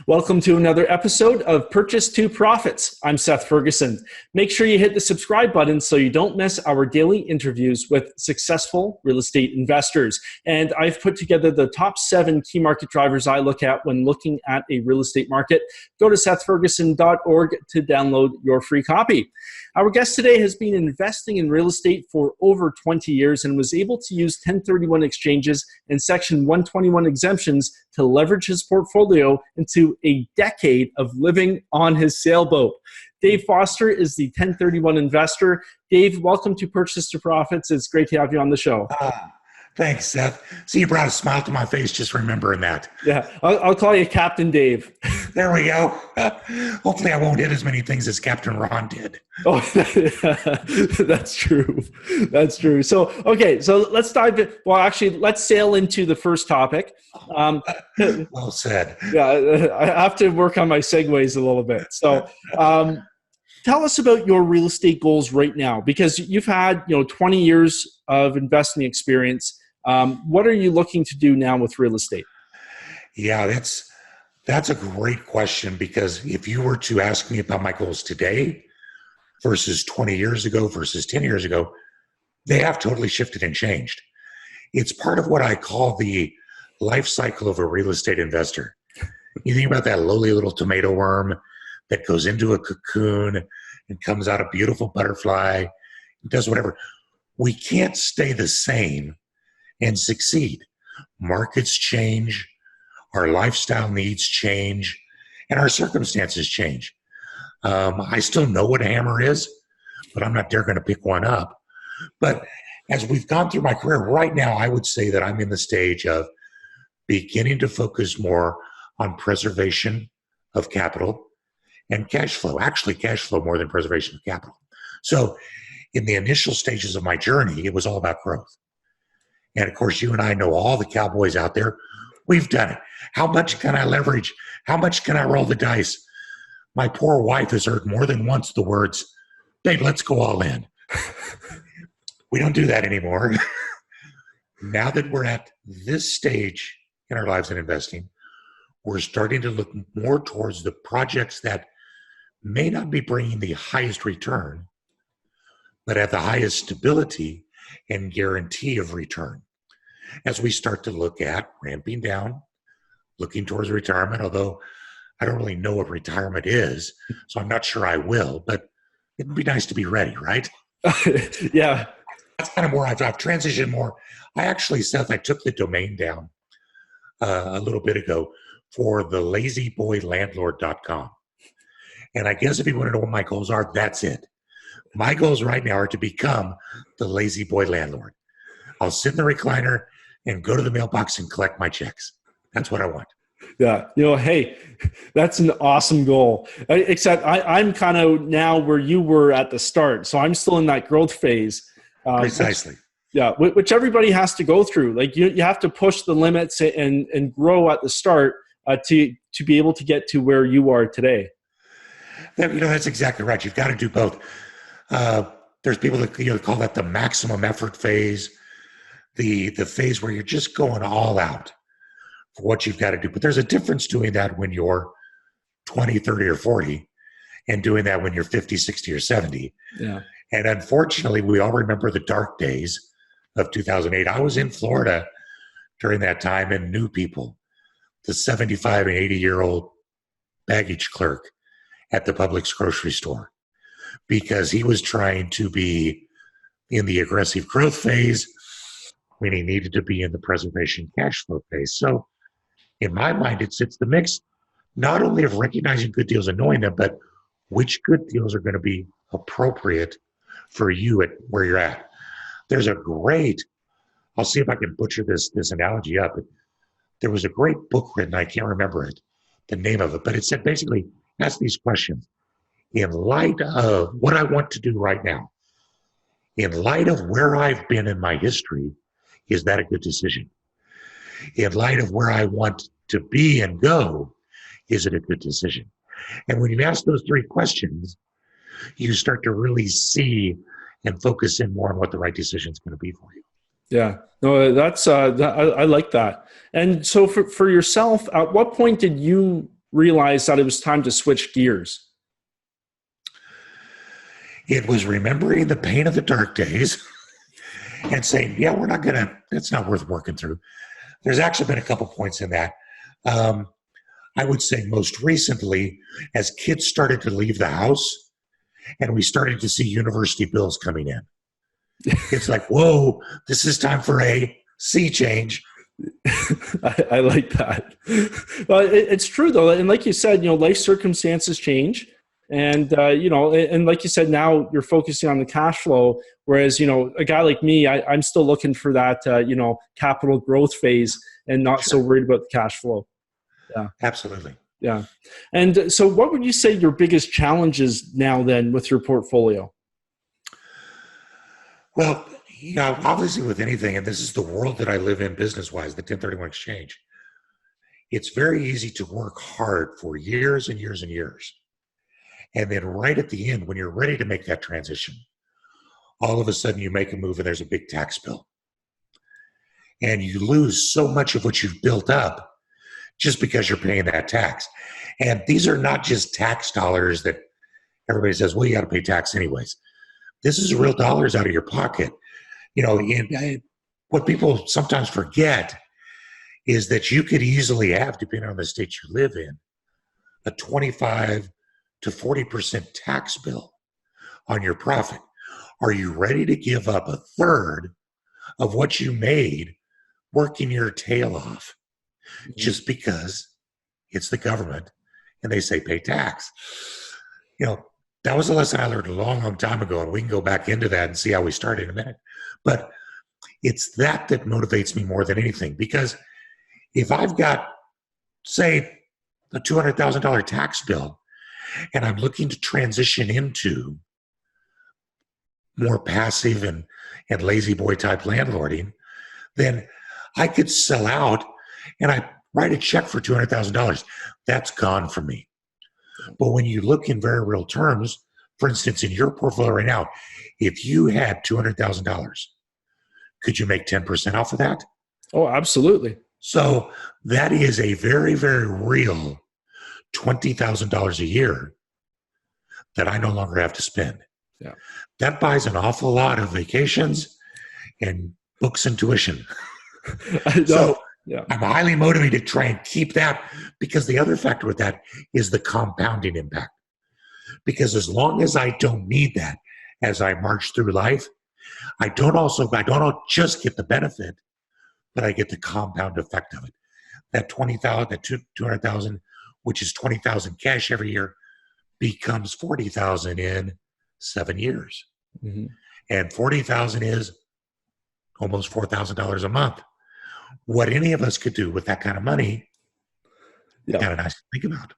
Welcome to another episode of Purchase to Profits. I'm Seth Ferguson. Make sure you hit the subscribe button so you don't miss our daily interviews with successful real estate investors. And I've put together the top 7 key market drivers I look at when looking at a real estate market. Go to sethferguson.org to download your free copy. Our guest today has been investing in real estate for over 20 years and was able to use 1031 exchanges and Section 121 exemptions to leverage his portfolio into a decade of living on his sailboat. Dave Foster is the 1031 investor. Dave, welcome to Purchase to Profits. It's great to have you on the show. Thanks, Seth. See, you brought a smile to my face just remembering that. Yeah, I'll call you Captain Dave. There we go. Hopefully I won't hit as many things as Captain Ron did. Oh, that's true. That's true. So, okay, so let's dive in. Well, actually, let's sail into the first topic. Well said. Yeah, I have to work on my segues a little bit. So, tell us about your real estate goals right now, because you've had 20 years of investing experience. What are you looking to do now with real estate? Yeah, that's a great question, because if you were to ask me about my goals today versus 20 years ago versus 10 years ago, they have totally shifted and changed. It's part of what I call the life cycle of a real estate investor. You think about that lowly little tomato worm that goes into a cocoon and comes out a beautiful butterfly, does whatever. We can't stay the same and succeed. Markets change, our lifestyle needs change, and our circumstances change. I still know what a hammer is, but I'm not dare going to pick one up. But as we've gone through my career, right now, I would say that I'm in the stage of beginning to focus more on preservation of capital and cash flow. Actually, cash flow more than preservation of capital. So in the initial stages of my journey, it was all about growth. And of course, you and I know all the cowboys out there. We've done it. How much can I leverage? How much can I roll the dice? My poor wife has heard more than once the words, "Babe, let's go all in." We don't do that anymore. Now that we're at this stage in our lives in investing, we're starting to look more towards the projects that may not be bringing the highest return, but have the highest stability and guarantee of return. As we start to look at ramping down, looking towards retirement, although I don't really know what retirement is, so I'm not sure I will, but it'd be nice to be ready, right? Yeah. That's kind of where I've transitioned more. I actually, Seth, I took the domain down a little bit ago for the lazyboylandlord.com. And I guess if you want to know what my goals are, that's it. My goals right now are to become the lazy boy landlord. I'll sit in the recliner and go to the mailbox and collect my checks. That's what I want. Yeah. Hey, that's an awesome goal. Except I'm kind of now where you were at the start. So I'm still in that growth phase. Precisely. Which everybody has to go through. Like you have to push the limits and grow at the start to be able to get to where you are today. That's exactly right. You've got to do both. There's people that call that the maximum effort phase, the phase where you're just going all out for what you've got to do. But there's a difference doing that when you're 20, 30, or 40 and doing that when you're 50, 60, or 70. Yeah. And unfortunately, we all remember the dark days of 2008. I was in Florida during that time and knew people, the 75 and 80-year-old baggage clerk at the Publix grocery store, because he was trying to be in the aggressive growth phase when he needed to be in the preservation cash flow phase. So in my mind, it's the mix, not only of recognizing good deals and knowing them, but which good deals are going to be appropriate for you at where you're at. There's a great, I'll see if I can butcher this analogy up. There was a great book written, I can't remember the name of it, but it said basically, ask these questions. In light of what I want to do right now, in light of where I've been in my history, is that a good decision? In light of where I want to be and go, is it a good decision? And when you ask those 3 questions, you start to really see and focus in more on what the right decision is going to be for you. Yeah, no, I like that. And so for yourself, at what point did you realize that it was time to switch gears? It was remembering the pain of the dark days and saying, yeah, it's not worth working through. There's actually been a couple points in that. I would say most recently, as kids started to leave the house and we started to see university bills coming in, it's like, whoa, this is time for a sea change. I like that. Well, it's true though, and like you said, life circumstances change, and and like you said, now you're focusing on the cash flow. Whereas a guy like me, I'm still looking for that capital growth phase, and not so worried about the cash flow. Yeah, absolutely. Yeah, and so what would you say your biggest challenges now then with your portfolio? Well, obviously with anything, and this is the world that I live in business-wise, the 1031 exchange, it's very easy to work hard for years and years and years. And then right at the end, when you're ready to make that transition, all of a sudden you make a move and there's a big tax bill. And you lose so much of what you've built up just because you're paying that tax. And these are not just tax dollars that everybody says, well, you got to pay tax anyways. This is real dollars out of your pocket. What people sometimes forget is that you could easily have, depending on the state you live in, a 25 to 40% tax bill on your profit. Are you ready to give up a third of what you made working your tail off just because it's the government and they say pay tax? That was a lesson I learned a long, long time ago, and we can go back into that and see how we started in a minute. But it's that motivates me more than anything, because if I've got, say, a $200,000 tax bill and I'm looking to transition into more passive and lazy boy type landlording, then I could sell out and I write a check for $200,000. That's gone from me. But when you look in very real terms, for instance, in your portfolio right now, if you had $200,000, could you make 10% off of that? Oh, absolutely. So that is a very, very real $20,000 a year that I no longer have to spend. Yeah. That buys an awful lot of vacations and books and tuition. So yeah. I'm highly motivated to try and keep that, because the other factor with that is the compounding impact. Because as long as I don't need that as I march through life, I don't just get the benefit, but I get the compound effect of it. That 20,000, that 200,000, which is 20,000 cash every year, becomes 40,000 in 7 years. Mm-hmm. And 40,000 is almost $4,000 a month. What any of us could do with that kind of money, kind of nice to think about.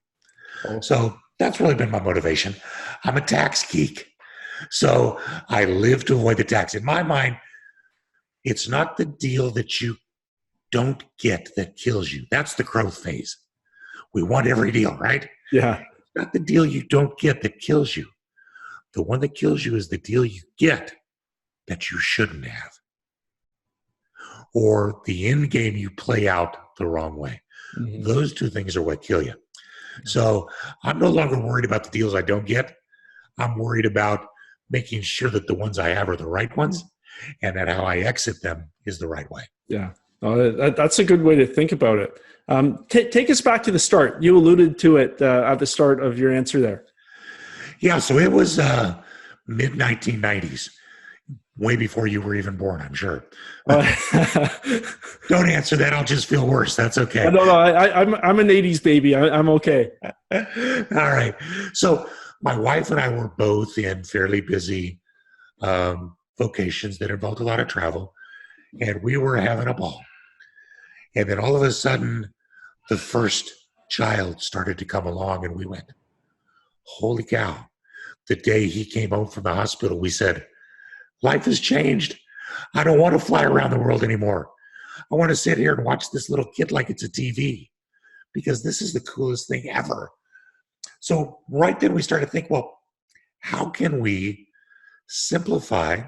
Oh. So that's really been my motivation. I'm a tax geek, so I live to avoid the tax. In my mind, it's not the deal that you don't get that kills you. That's the growth phase. We want every deal, right? Yeah. It's not the deal you don't get that kills you. The one that kills you is the deal you get that you shouldn't have, or the end game you play out the wrong way. Mm-hmm. Those two things are what kill you. So I'm no longer worried about the deals I don't get. I'm worried about making sure that the ones I have are the right ones, and that how I exit them is the right way. Yeah, that's a good way to think about it. Take us back to the start. You alluded to it at the start of your answer there. Yeah, so it was mid-1990s. Way before you were even born, I'm sure. Don't answer that. I'll just feel worse. That's okay. No, I'm an 80s baby. I'm okay. All right. So my wife and I were both in fairly busy vocations that involved a lot of travel, and we were having a ball. And then all of a sudden, the first child started to come along, and we went, holy cow. The day he came home from the hospital, we said, life has changed. I don't want to fly around the world anymore. I want to sit here and watch this little kid like it's a TV, because this is the coolest thing ever. So right then we started to think, well, how can we simplify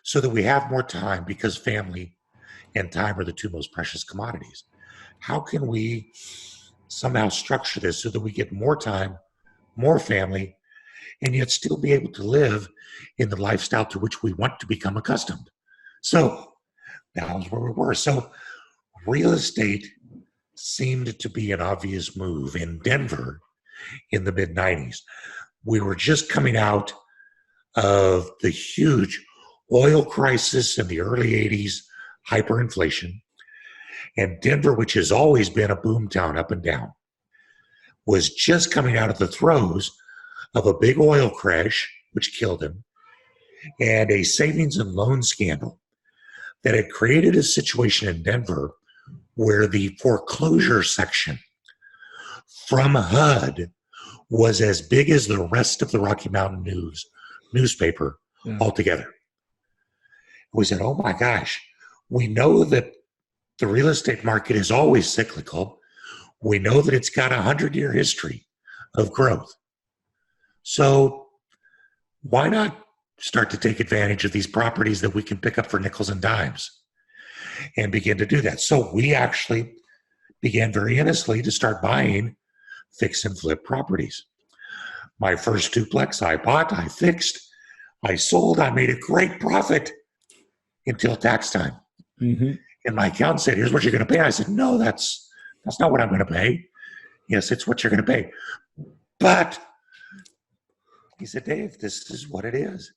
so that we have more time, because family and time are the two most precious commodities. How can we somehow structure this so that we get more time, more family, and yet still be able to live in the lifestyle to which we want to become accustomed. So that was where we were. So real estate seemed to be an obvious move in Denver in the mid 90s. We were just coming out of the huge oil crisis in the early 80s, hyperinflation. And Denver, which has always been a boom town up and down, was just coming out of the throes of a big oil crash, which killed him, and a savings and loan scandal that had created a situation in Denver where the foreclosure section from HUD was as big as the rest of the Rocky Mountain newspaper altogether. We said, oh my gosh, we know that the real estate market is always cyclical. We know that it's got a 100-year history of growth. So why not start to take advantage of these properties that we can pick up for nickels and dimes and begin to do that? So we actually began very innocently to start buying fix and flip properties. My first duplex I bought, I fixed, I sold, I made a great profit until tax time. Mm-hmm. And my accountant said, here's what you're going to pay. I said, no, that's not what I'm going to pay. Yes, it's what you're going to pay. But he said, Dave, this is what it is.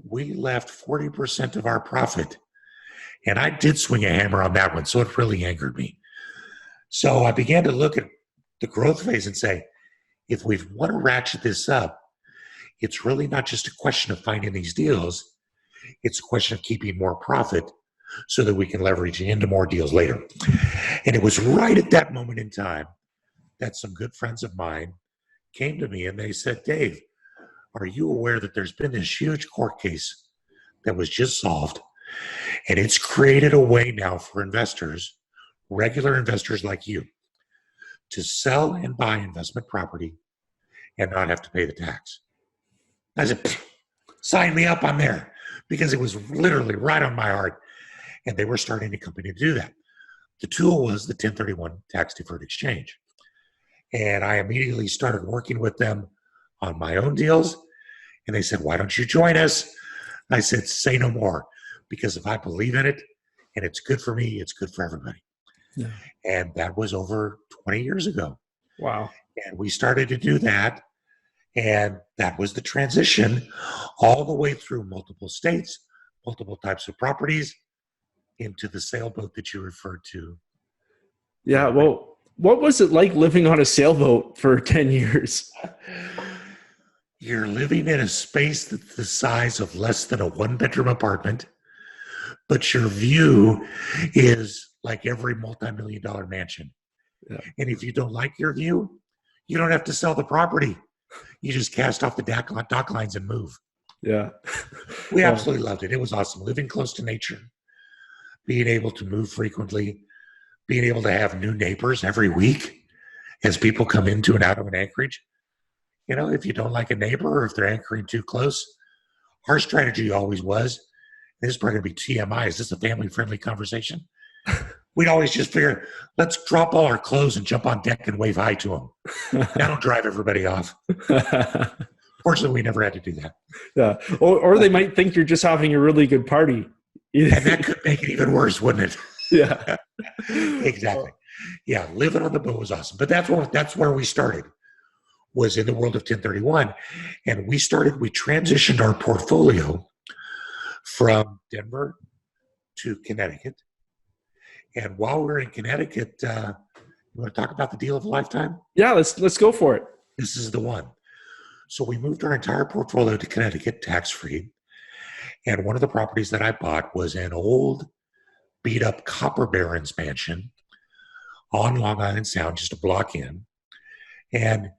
We left 40% of our profit. And I did swing a hammer on that one, so it really angered me. So I began to look at the growth phase and say, if we want to ratchet this up, it's really not just a question of finding these deals. It's a question of keeping more profit so that we can leverage into more deals later. And it was right at that moment in time that some good friends of mine came to me and they said, Dave, are you aware that there's been this huge court case that was just solved, and it's created a way now for investors, regular investors like you, to sell and buy investment property and not have to pay the tax? I said, sign me up, I'm there, because it was literally right on my heart. And they were starting a company to do that. The tool was the 1031 tax deferred exchange. And I immediately started working with them on my own deals. And they said, why don't you join us? I said, say no more, because if I believe in it and it's good for me, it's good for everybody. Yeah. And that was over 20 years ago. Wow. And we started to do that. And that was the transition all the way through multiple states, multiple types of properties, into the sailboat that you referred to. Yeah. Well, what was it like living on a sailboat for 10 years? You're living in a space that's the size of less than a one-bedroom apartment, but your view is like every multi-million-dollar mansion. Yeah. And if you don't like your view, you don't have to sell the property. You just cast off the dock lines and move. Yeah. We absolutely loved it. It was awesome. Living close to nature, being able to move frequently, being able to have new neighbors every week as people come into and out of an anchorage. You know, if you don't like a neighbor or if they're anchoring too close, our strategy always was, this is probably going to be TMI, is this a family-friendly conversation? We'd always just figure, let's drop all our clothes and jump on deck and wave hi to them. That'll drive everybody off. Fortunately, we never had to do that. Yeah. Or they might think you're just having a really good party. And that could make it even worse, wouldn't it? Yeah. Exactly. Yeah, living on the boat was awesome. But that's where we started, was in the world of 1031. And we transitioned our portfolio from Denver to Connecticut. And while we were in Connecticut, you want to talk about the deal of a lifetime? Yeah, let's go for it. This is the one. So we moved our entire portfolio to Connecticut, tax-free. And one of the properties that I bought was an old, beat-up copper barons mansion on Long Island Sound, just a block in. And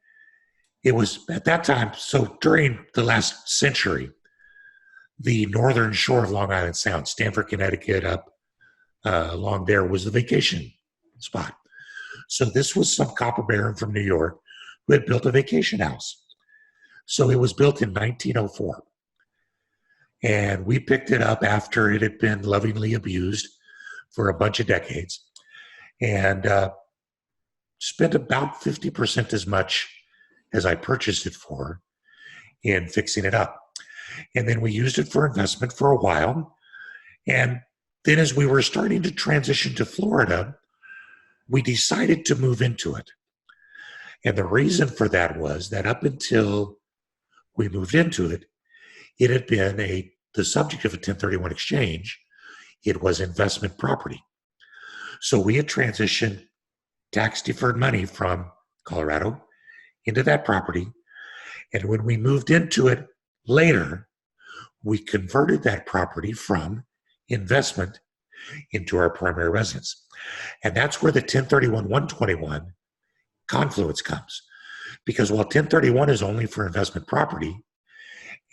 it was, at that time, so during the last century, the northern shore of Long Island Sound, Stamford, Connecticut, up along there was the vacation spot. So this was some copper baron from New York who had built a vacation house. So it was built in 1904. And we picked it up after it had been lovingly abused for a bunch of decades. And spent about 50% as much as I purchased it for in fixing it up. And then we used it for investment for a while. And then as we were starting to transition to Florida, we decided to move into it. And the reason for that was that up until we moved into it, it had been the subject of a 1031 exchange. It was investment property. So we had transitioned tax deferred money from Colorado into that property. And when we moved into it later, we converted that property from investment into our primary residence. And that's where the 1031-121 confluence comes. Because while 1031 is only for investment property,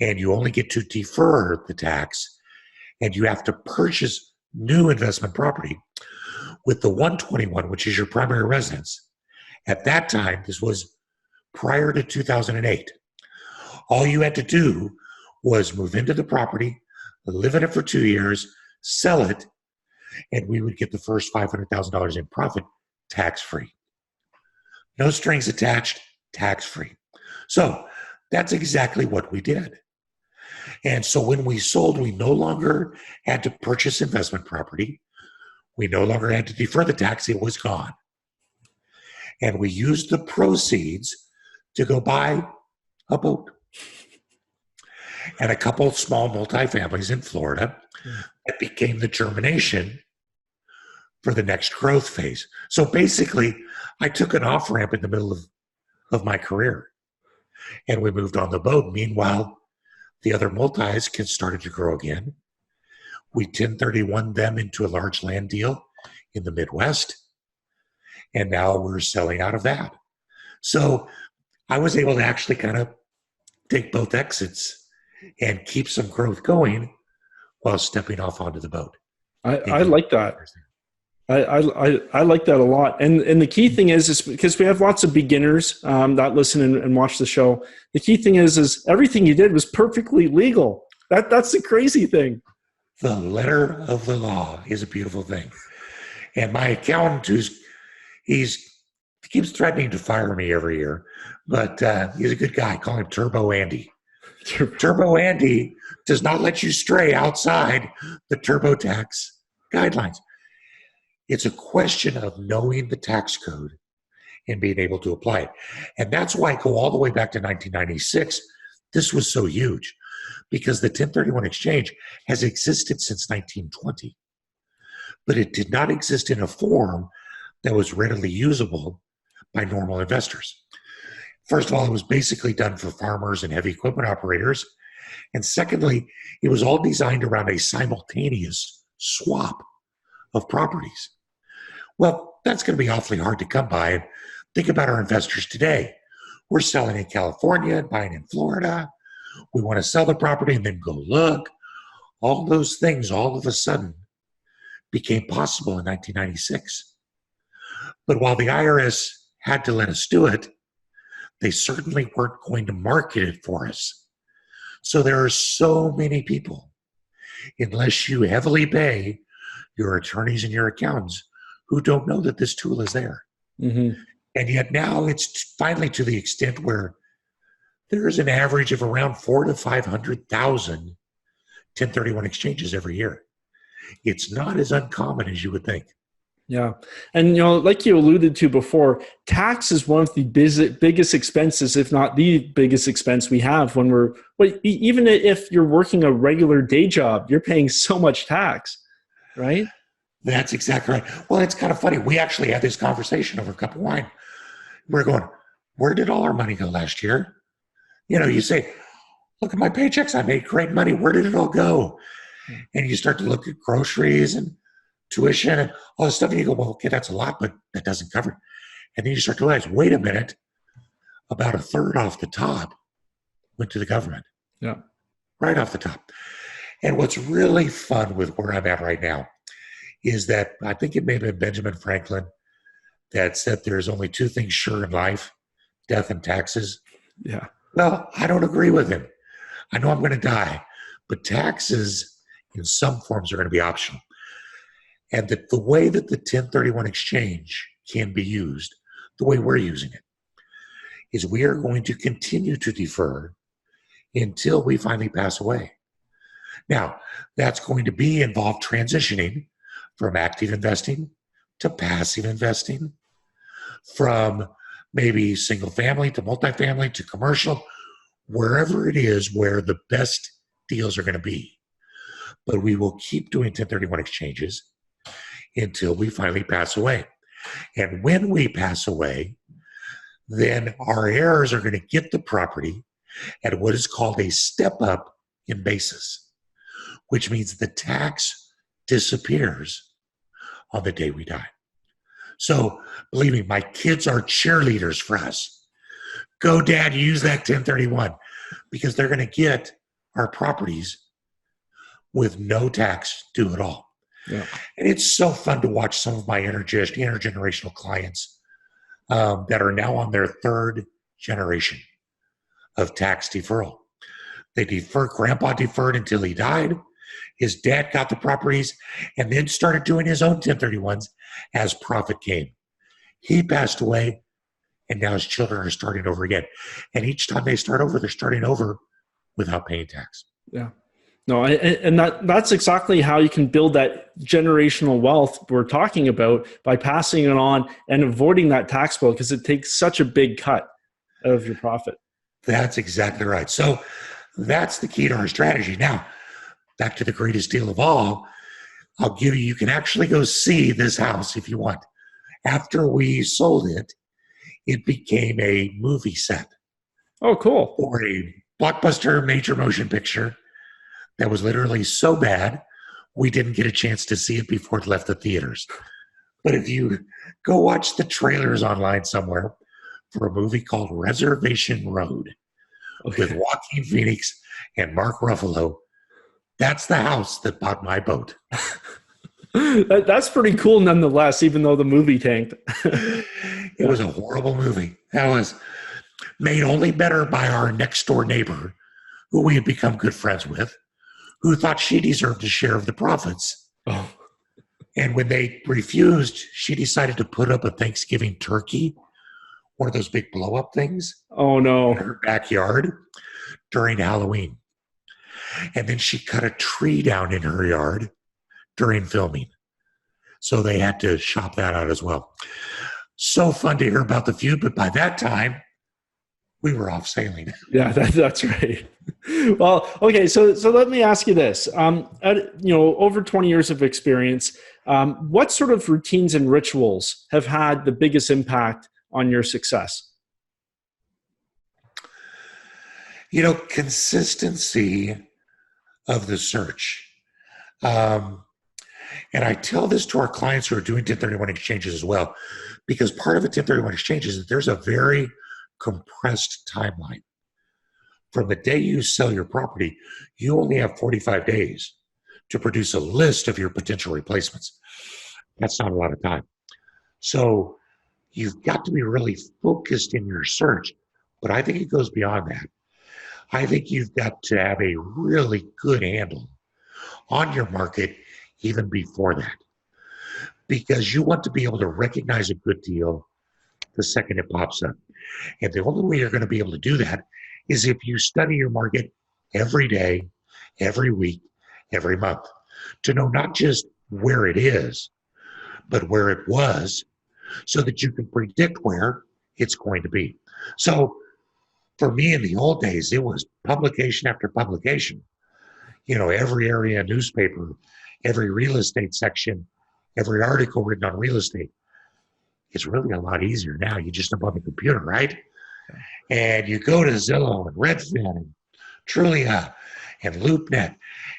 and you only get to defer the tax, and you have to purchase new investment property, with the 121, which is your primary residence, at that time, this was prior to 2008, all you had to do was move into the property, live in it for 2 years, sell it, and we would get the first $500,000 in profit tax-free. No strings attached, tax-free. So that's exactly what we did. And so when we sold, we no longer had to purchase investment property. We no longer had to defer the tax. It was gone. And we used the proceeds to go buy a boat and a couple of small multifamilies in Florida. That became the germination for the next growth phase. So basically, I took an off-ramp in the middle of my career, and we moved on the boat. Meanwhile, the other multis started to grow again. We 1031 them into a large land deal in the Midwest, and now we're selling out of that. So I was able to actually kind of take both exits and keep some growth going while stepping off onto the boat. I like that. I like that a lot. And the key thing is because we have lots of beginners that listen and watch the show. The key thing is everything you did was perfectly legal. That's the crazy thing. The letter of the law is a beautiful thing. And my accountant, he keeps threatening to fire me every year, but he's a good guy. Call him Turbo Andy. Turbo Andy does not let you stray outside the TurboTax guidelines. It's a question of knowing the tax code and being able to apply it. And that's why I go all the way back to 1996. This was so huge because the 1031 exchange has existed since 1920, but it did not exist in a form that was readily usable by normal investors. First of all, it was basically done for farmers and heavy equipment operators. And secondly, it was all designed around a simultaneous swap of properties. Well, that's going to be awfully hard to come by. And think about our investors today. We're selling in California and buying in Florida. We want to sell the property and then go look. All those things all of a sudden became possible in 1996. But while the IRS had to let us do it, they certainly weren't going to market it for us. So there are so many people, unless you heavily pay your attorneys and your accountants, who don't know that this tool is there. Mm-hmm. And yet now it's finally to the extent where there is an average of around 400,000 to 500,000 1031 exchanges every year. It's not as uncommon as you would think. Yeah. And, like you alluded to before, tax is one of the biggest expenses, if not the biggest expense we have when even if you're working a regular day job, you're paying so much tax, right? That's exactly right. Well, it's kind of funny. We actually had this conversation over a cup of wine. We're going, where did all our money go last year? You say, look at my paychecks. I made great money. Where did it all go? And you start to look at groceries and tuition and all this stuff. And you go, well, okay, that's a lot, but that doesn't cover it. And then you start to realize, wait a minute, about a third off the top went to the government. Yeah. Right off the top. And what's really fun with where I'm at right now is that I think it may have been Benjamin Franklin that said there's only two things sure in life, death and taxes. Yeah. Well, I don't agree with him. I know I'm going to die, but taxes in some forms are going to be optional. And that the way that the 1031 exchange can be used, the way we're using it is we are going to continue to defer until we finally pass away. Now, that's going to be involved transitioning from active investing to passive investing, from maybe single family to multifamily to commercial, wherever it is where the best deals are going to be. But we will keep doing 1031 exchanges until we finally pass away. And when we pass away, then our heirs are going to get the property at what is called a step up in basis, which means the tax disappears on the day we die. So believe me, my kids are cheerleaders for us. Go, Dad, use that 1031, because they're going to get our properties with no tax due at all. Yeah. And it's so fun to watch some of my intergenerational clients that are now on their third generation of tax deferral. Grandpa deferred until he died. His dad got the properties and then started doing his own 1031s as profit came. He passed away, and now his children are starting over again. And each time they start over, they're starting over without paying tax. Yeah. No, and that's exactly how you can build that generational wealth we're talking about, by passing it on and avoiding that tax bill, because it takes such a big cut of your profit. That's exactly right. So that's the key to our strategy. Now, back to the greatest deal of all, I'll give you can actually go see this house if you want. After we sold it, it became a movie set. Oh, cool. Or a blockbuster major motion picture that was literally so bad, we didn't get a chance to see it before it left the theaters. But if you go watch the trailers online somewhere for a movie called Reservation Road with Joaquin Phoenix and Mark Ruffalo, that's the house that bought my boat. That's pretty cool nonetheless, even though the movie tanked. It was a horrible movie. That was made only better by our next door neighbor, who we had become good friends with, who thought she deserved a share of the profits. Oh. And when they refused, she decided to put up a Thanksgiving turkey, one of those big blow-up things. Oh, no. In her backyard during Halloween. And then she cut a tree down in her yard during filming. So they had to shop that out as well. So fun to hear about the feud, but by that time, we were off sailing. Yeah, that's right. Well, okay, so let me ask you this. Over 20 years of experience, what sort of routines and rituals have had the biggest impact on your success? Consistency of the search. And I tell this to our clients who are doing 1031 exchanges as well, because part of a 1031 exchange is that there's a very compressed timeline. From the day you sell your property, you only have 45 days to produce a list of your potential replacements. That's not a lot of time. So you've got to be really focused in your search, but I think it goes beyond that. I think you've got to have a really good handle on your market even before that, because you want to be able to recognize a good deal the second it pops up. And the only way you're going to be able to do that is if you study your market every day, every week, every month, to know not just where it is, but where it was, so that you can predict where it's going to be. So for me in the old days, it was publication after publication. Every area newspaper, every real estate section, every article written on real estate. It's really a lot easier now. You just jump on the computer, right? And you go to Zillow and Redfin and Trulia and LoopNet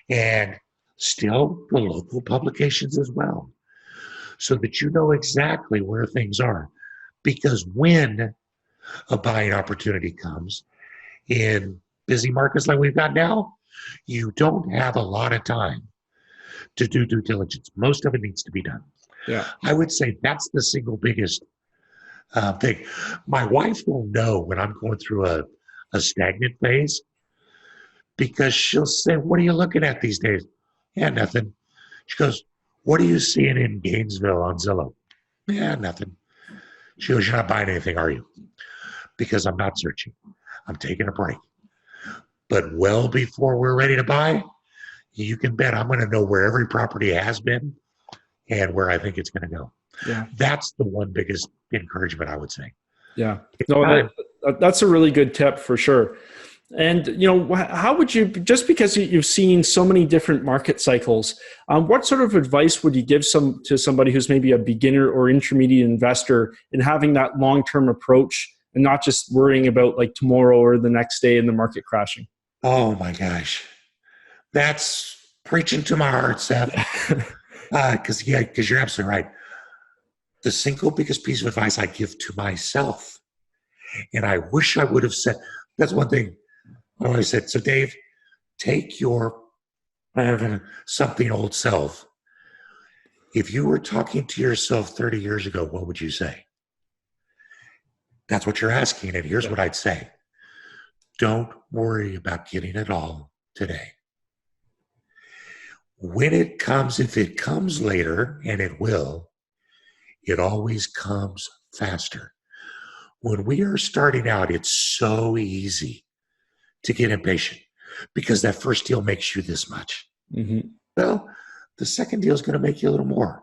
and still the local publications as well, so that you know exactly where things are. Because when a buying opportunity comes in busy markets like we've got now, you don't have a lot of time to do due diligence. Most of it needs to be done. Yeah, I would say that's the single biggest thing. My wife will know when I'm going through a stagnant phase, because she'll say, "What are you looking at these days?" "Yeah, nothing." She goes, "What are you seeing in Gainesville on Zillow?" "Yeah, nothing." She goes, "You're not buying anything, are you?" Because I'm not searching. I'm taking a break. But well before we're ready to buy, you can bet I'm going to know where every property has been and where I think it's going to go. Yeah. That's the one biggest encouragement I would say. Yeah. No, that's a really good tip for sure. And, how would you, just because you've seen so many different market cycles, what sort of advice would you give to somebody who's maybe a beginner or intermediate investor in having that long-term approach and not just worrying about like tomorrow or the next day and the market crashing? Oh my gosh. That's preaching to my heart, Seth. Because you're absolutely right. The single biggest piece of advice I give to myself, and I wish I would have said, that's one thing I always said. So Dave, take your something old self. If you were talking to yourself 30 years ago, what would you say? That's what you're asking. And here's what I'd say. Don't worry about getting it all today. When it comes, if it comes later, and it will, it always comes faster. When we are starting out, it's so easy to get impatient because that first deal makes you this much. Mm-hmm. Well, the second deal is going to make you a little more.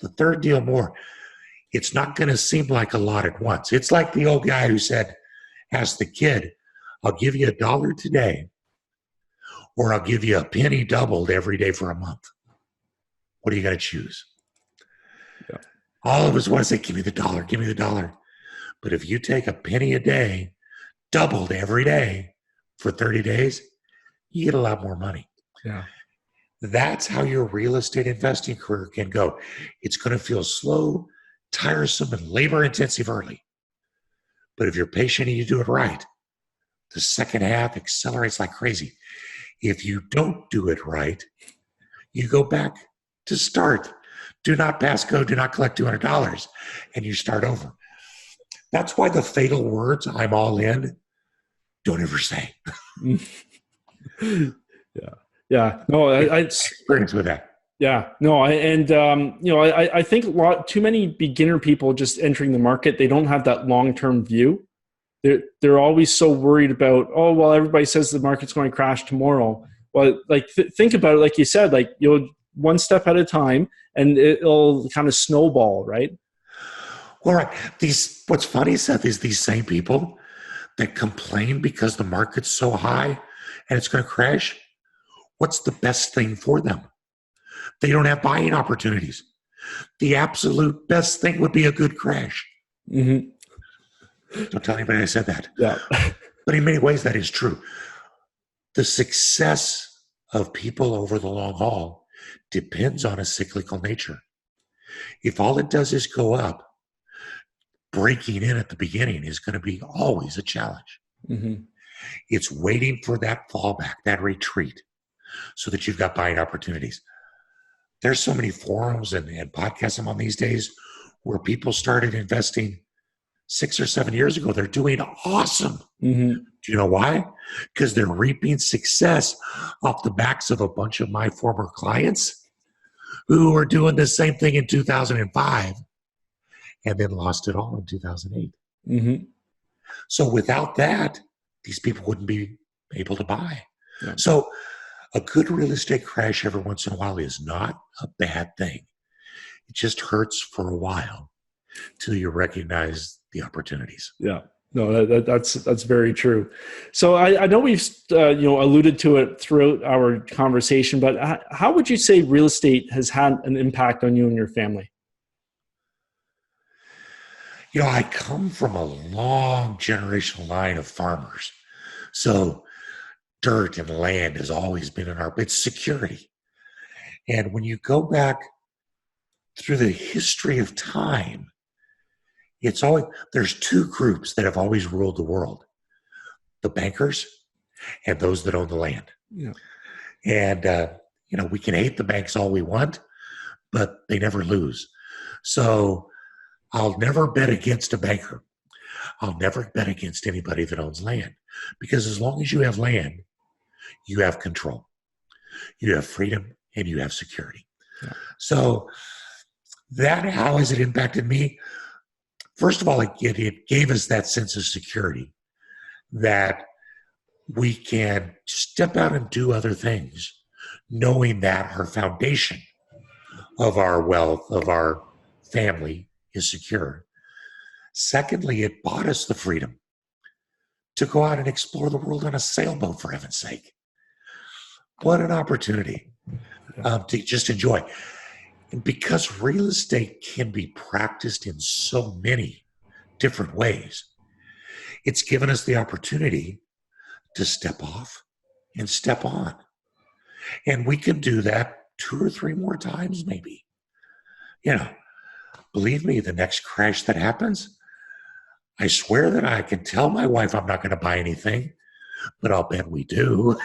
The third deal more. It's not going to seem like a lot at once. It's like the old guy who said, asked the kid, "I'll give you $1 today, or I'll give you a penny doubled every day for a month. What are you going to choose?" Yeah. All of us want to say, "Give me the dollar, give me the dollar." But if you take a penny a day, doubled every day for 30 days, you get a lot more money. Yeah. That's how your real estate investing career can go. It's going to feel slow, tiresome, and labor intensive early. But if you're patient and you do it right, the second half accelerates like crazy. If you don't do it right, you go back to start. Do not pass go, do not collect $200, and you start over. That's why the fatal words, "I'm all in," don't ever say. Yeah. No, I experience with that. Yeah, no, I think too many beginner people just entering the market, they don't have that long-term view. They're always so worried about, oh, well, everybody says the market's going to crash tomorrow. Well, like think about it, like you said, like one step at a time, and it'll kind of snowball, right? All right. What's funny, Seth, is these same people that complain because the market's so high and it's going to crash. What's the best thing for them? They don't have buying opportunities. The absolute best thing would be a good crash. Mm-hmm. Don't tell anybody I said that. Yeah. But in many ways, that is true. The success of people over the long haul depends on a cyclical nature. If all it does is go up, breaking in at the beginning is going to be always a challenge. Mm-hmm. It's waiting for that fallback, that retreat, so that you've got buying opportunities. There's so many forums and podcasts I'm on these days where people started investing 6 or 7 years ago. They're doing awesome. Mm-hmm. Do you know why? Because they're reaping success off the backs of a bunch of my former clients who were doing the same thing in 2005 and then lost it all in 2008. Mm-hmm. So without that, these people wouldn't be able to buy. Yeah. So a good real estate crash every once in a while is not a bad thing. It just hurts for a while till you recognize the opportunities. Yeah. No, that's very true. So I know we've alluded to it throughout our conversation, but how would you say real estate has had an impact on you and your family? I come from a long generational line of farmers. So dirt and land has always been it's security. And when you go back through the history of time, there's two groups that have always ruled the world: the bankers and those that own the land. Yeah. And, we can hate the banks all we want, but they never lose. So I'll never bet against a banker. I'll never bet against anybody that owns land, because as long as you have land, you have control, you have freedom, and you have security. Yeah. So how has it impacted me? First of all, it gave us that sense of security that we can step out and do other things, knowing that our foundation of our wealth, of our family is secure. Secondly, it bought us the freedom to go out and explore the world on a sailboat, for heaven's sake. What an opportunity to just enjoy. And because real estate can be practiced in so many different ways, it's given us the opportunity to step off and step on. And we can do that 2 or 3 more times, maybe. Believe me, the next crash that happens, I swear that I can tell my wife I'm not going to buy anything, but I'll bet we do.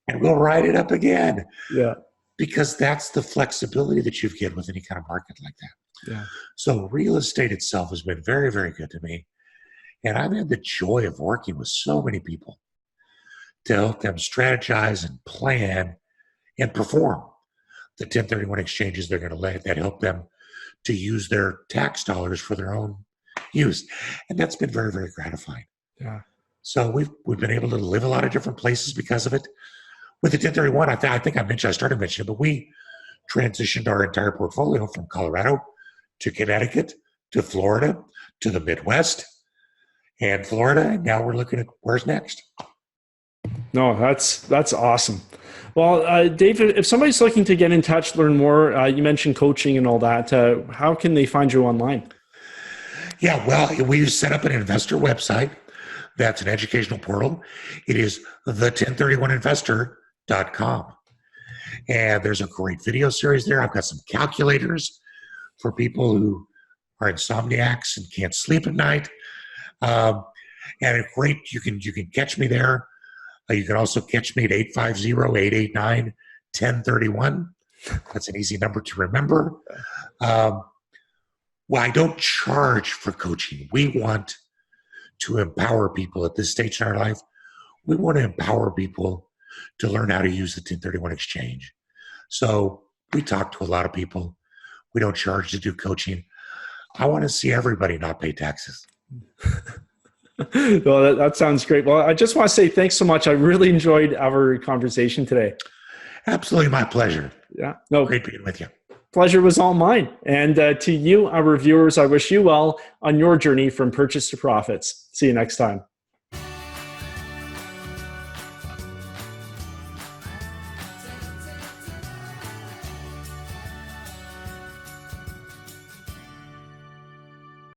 And we'll ride it up again. Yeah. Because that's the flexibility that you get with any kind of market like that. Yeah. So real estate itself has been very, very good to me. And I've had the joy of working with so many people to help them strategize and plan and perform the 1031 exchanges they're going to let that help them to use their tax dollars for their own use. And that's been very, very gratifying. Yeah. So we've been able to live a lot of different places because of it. With the 1031, I think I started mentioning, but we transitioned our entire portfolio from Colorado to Connecticut to Florida to the Midwest and Florida, and now we're looking at where's next. No, that's awesome. Well, David, if somebody's looking to get in touch, learn more, you mentioned coaching and all that, how can they find you online? Yeah, well, we set up an investor website. That's an educational portal. It is the1031investor.com. And there's a great video series there. I've got some calculators for people who are insomniacs and can't sleep at night. And a great, you can catch me there. You can also catch me at 850-889-1031. That's an easy number to remember. Well, I don't charge for coaching. We want to empower people at this stage in our life. We want to empower people to learn how to use the 1031 exchange. So we talk to a lot of people. We don't charge to do coaching. I want to see everybody not pay taxes. Well, that sounds great. Well, I just want to say thanks so much. I really enjoyed our conversation today. Absolutely my pleasure. Yeah. No, great being with you. Pleasure was all mine. And to you, our viewers, I wish you well on your journey from purchase to profits. See you next time.